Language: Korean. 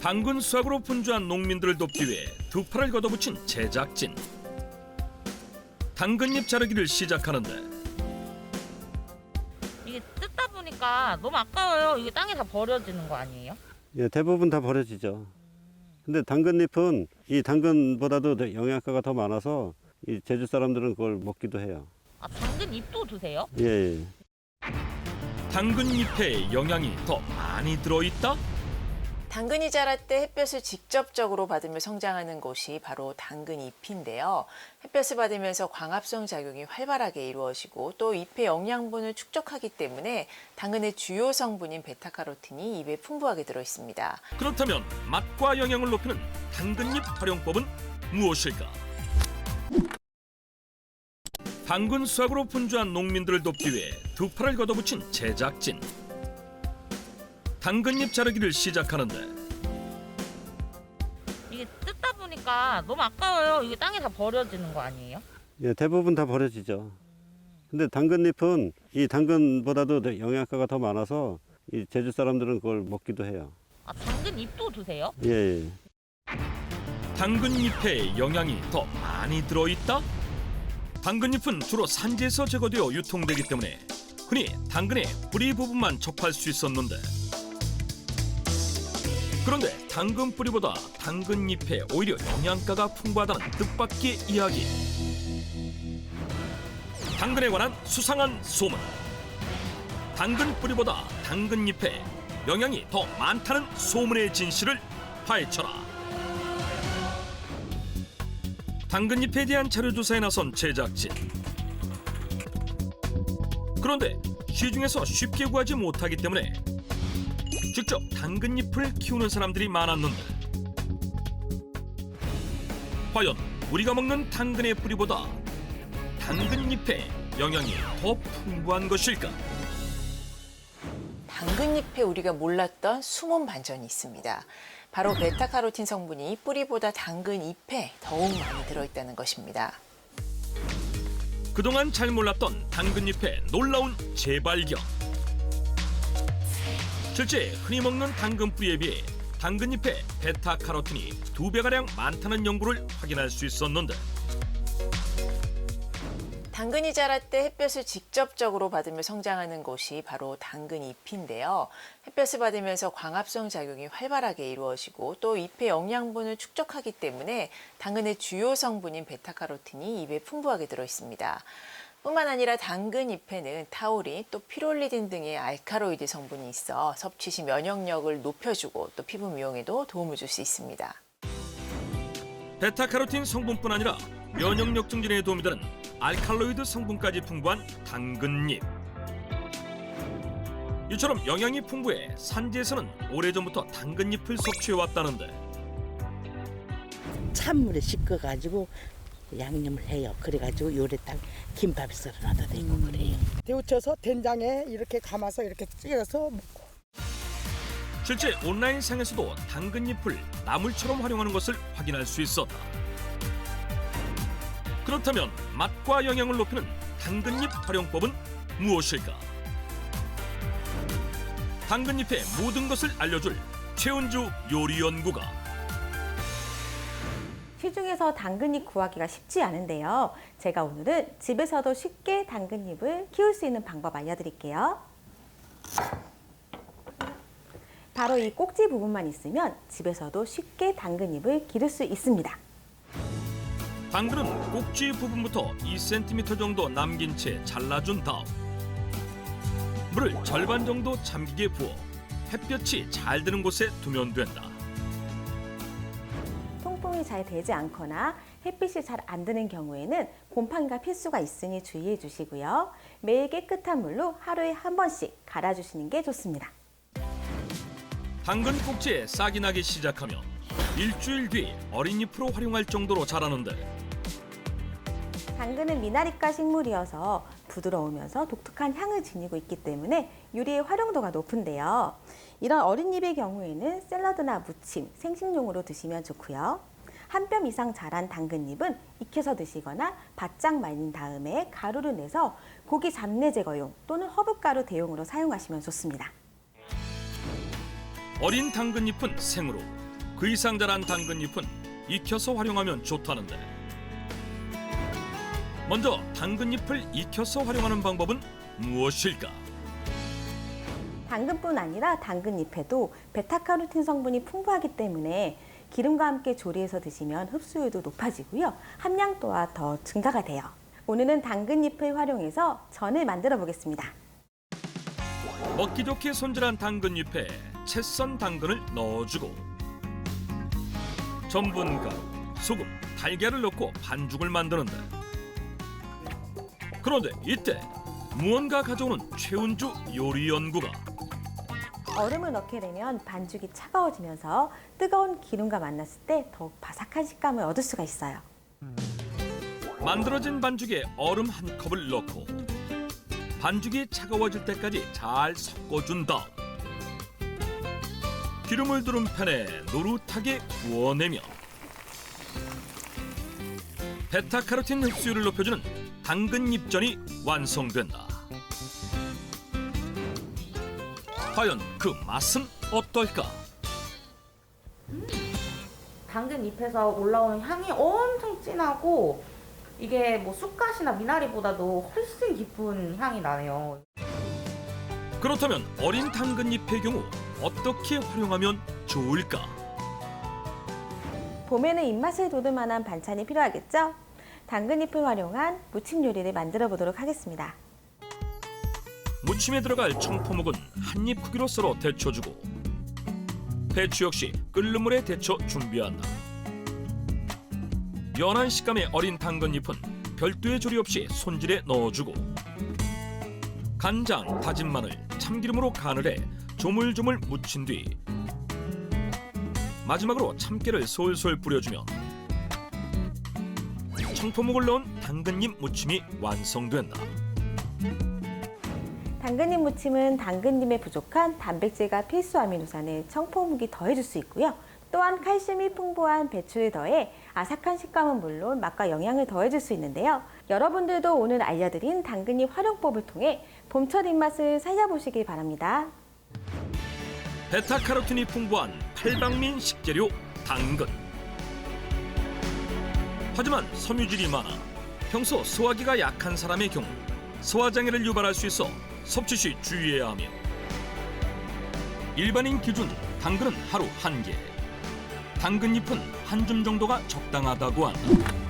당근 수확으로 분주한 농민들을 돕기 위해 두 팔을 걷어붙인 제작진. 당근잎 자르기를 시작하는데 이게 뜯다 보니까 너무 아까워요. 이게 땅에 다 버려지는 거 아니에요? 예, 대부분 다 버려지죠. 근데 당근잎은 이 당근보다도 영양가가 더 많아서 이 제주 사람들은 그걸 먹기도 해요. 아, 당근 잎도 드세요? 예, 예. 당근잎에 영양이 더 많이 들어있다? 당근이 자랄 때 햇볕을 직접적으로 받으며 성장하는 곳이 바로 당근잎인데요. 햇볕을 받으면서 광합성 작용이 활발하게 이루어지고 또 잎의 영양분을 축적하기 때문에 당근의 주요 성분인 베타카로틴이 잎에 풍부하게 들어있습니다. 그렇다면 맛과 영양을 높이는 당근잎 활용법은 무엇일까? 당근 수확으로 분주한 농민들을 돕기 위해 두 팔을 걷어붙인 제작진. 당근잎 자르기를 시작하는데 이게 뜯다 보니까 너무 아까워요. 이게 땅에 다 버려지는 거 아니에요? 예, 대부분 다 버려지죠. 근데 당근잎은 이 당근보다도 영양가가 더 많아서 이 제주 사람들은 그걸 먹기도 해요. 아, 당근 잎도 드세요? 예, 예. 당근잎에 영양이 더 많이 들어있다? 당근잎은 주로 산지에서 제거되어 유통되기 때문에 흔히 당근의 뿌리 부분만 접할 수 있었는데 그런데 당근 뿌리보다 당근잎에 오히려 영양가가 풍부하다는 뜻밖의 이야기. 당근에 관한 수상한 소문. 당근 뿌리보다 당근잎에 영양이 더 많다는 소문의 진실을 파헤쳐라. 당근잎에 대한 자료조사에 나선 제작진. 그런데 시중에서 쉽게 구하지 못하기 때문에 직접 당근잎을 키우는 사람들이 많았는데 과연 우리가 먹는 당근의 뿌리보다 당근잎에 영양이 더 풍부한 것일까? 당근잎에 우리가 몰랐던 숨은 반전이 있습니다. 바로 베타카로틴 성분이 뿌리보다 당근잎에 더욱 많이 들어있다는 것입니다. 그동안 잘 몰랐던 당근잎의 놀라운 재발견. 실제 흔히 먹는 당근 뿌리에 비해 당근잎의 베타카로틴이 2배가량 많다는 연구를 확인할 수 있었는데 당근이 자랄 때 햇볕을 직접적으로 받으며 성장하는 곳이 바로 당근잎인데요. 햇볕을 받으면서 광합성 작용이 활발하게 이루어지고 또 잎의 영양분을 축적하기 때문에 당근의 주요 성분인 베타카로틴이 잎에 풍부하게 들어있습니다. 뿐만 아니라 당근잎에는 타우린, 또 피롤리딘 등의 알카로이드 성분이 있어 섭취 시 면역력을 높여주고 또 피부 미용에도 도움을 줄 수 있습니다. 베타카로틴 성분뿐 아니라 면역력 증진에 도움이 되는 알칼로이드 성분까지 풍부한 당근잎. 이처럼 영양이 풍부해 산지에서는 오래전부터 당근잎을 섭취해왔다는데 찬물에 씻어가지고 양념을 해요. 그래가지고 요래딱 김밥에 썰어 놔도 되고 그래요. 데우쳐서 된장에 이렇게 감아서 이렇게 찍어서 먹고. 실제 온라인상에서도 당근잎을 나물처럼 활용하는 것을 확인할 수 있었다. 그렇다면 맛과 영양을 높이는 당근잎 활용법은 무엇일까? 당근잎의 모든 것을 알려줄 최은주 요리연구가 시중에서 당근잎 구하기가 쉽지 않은데요. 제가 오늘은 집에서도 쉽게 당근잎을 키울 수 있는 방법 알려드릴게요. 바로 이 꼭지 부분만 있으면 집에서도 쉽게 당근잎을 기를 수 있습니다. 당근은 꼭지 부분부터 2cm 정도 남긴 채 잘라준 다음 물을 절반 정도 잠기게 부어 햇볕이 잘 드는 곳에 두면 된다. 통풍이 잘 되지 않거나 햇빛이 잘 안 드는 경우에는 곰팡이가 필 수가 있으니 주의해 주시고요. 매일 깨끗한 물로 하루에 한 번씩 갈아주시는 게 좋습니다. 당근 꼭지에 싹이 나기 시작하면 일주일 뒤 어린 잎으로 활용할 정도로 자라는데 당근은 미나리과 식물이어서 부드러우면서 독특한 향을 지니고 있기 때문에 요리의 활용도가 높은데요. 이런 어린 잎의 경우에는 샐러드나 무침, 생식용으로 드시면 좋고요. 한 뼘 이상 자란 당근잎은 익혀서 드시거나 바짝 말린 다음에 가루를 내서 고기 잡내 제거용 또는 허브가루 대용으로 사용하시면 좋습니다. 어린 당근잎은 생으로, 그 이상 자란 당근잎은 익혀서 활용하면 좋다는데, 먼저 당근잎을 익혀서 활용하는 방법은 무엇일까? 당근뿐 아니라 당근잎에도 베타카로틴 성분이 풍부하기 때문에 기름과 함께 조리해서 드시면 흡수율도 높아지고요. 함량 또한 더 증가가 돼요. 오늘은 당근잎을 활용해서 전을 만들어 보겠습니다. 먹기 좋게 손질한 당근잎에 채 썬 당근을 넣어주고 전분가루, 소금, 달걀을 넣고 반죽을 만드는데, 그런데 이때 무언가 가져오는 최은주 요리연구가 얼음을 넣게 되면 반죽이 차가워지면서 뜨거운 기름과 만났을 때 더욱 바삭한 식감을 얻을 수가 있어요. 만들어진 반죽에 얼음 한 컵을 넣고 반죽이 차가워질 때까지 잘 섞어준 다음 기름을 두른 팬에 노릇하게 구워내며 베타카로틴 흡수율을 높여주는 당근잎전이 완성된다. 과연 그 맛은 어떨까? 당근잎에서 올라오는 향이 엄청 진하고 이게 뭐 쑥갓이나 미나리보다도 훨씬 깊은 향이 나네요. 그렇다면 어린 당근잎의 경우 어떻게 활용하면 좋을까? 봄에는 입맛을 돋을 만한 반찬이 필요하겠죠? 당근잎을 활용한 무침 요리를 만들어 보도록 하겠습니다. 무침에 들어갈 청포묵은 한입 크기로 썰어 데쳐주고 배추 역시 끓는 물에 데쳐 준비한다. 연한 식감의 어린 당근잎은 별도의 조리 없이 손질에 넣어주고 간장, 다진 마늘, 참기름으로 간을 해 조물조물 무친 뒤 마지막으로 참깨를 솔솔 뿌려주면 청포묵을 넣은 당근잎 무침이 완성된다. 당근잎 무침은 당근잎에 부족한 단백질과 필수 아미노산을 청포묵이 더해줄 수 있고요. 또한 칼슘이 풍부한 배추를 더해 아삭한 식감은 물론 맛과 영양을 더해줄 수 있는데요. 여러분들도 오늘 알려드린 당근잎 활용법을 통해 봄철 입맛을 살려보시길 바랍니다. 베타카로틴이 풍부한 팔방민 식재료 당근. 하지만 섬유질이 많아 평소 소화기가 약한 사람의 경우 소화장애를 유발할 수 있어 섭취 시 주의해야 하며 일반인 기준 당근은 하루 1개, 당근잎은 한 줌 정도가 적당하다고 한다.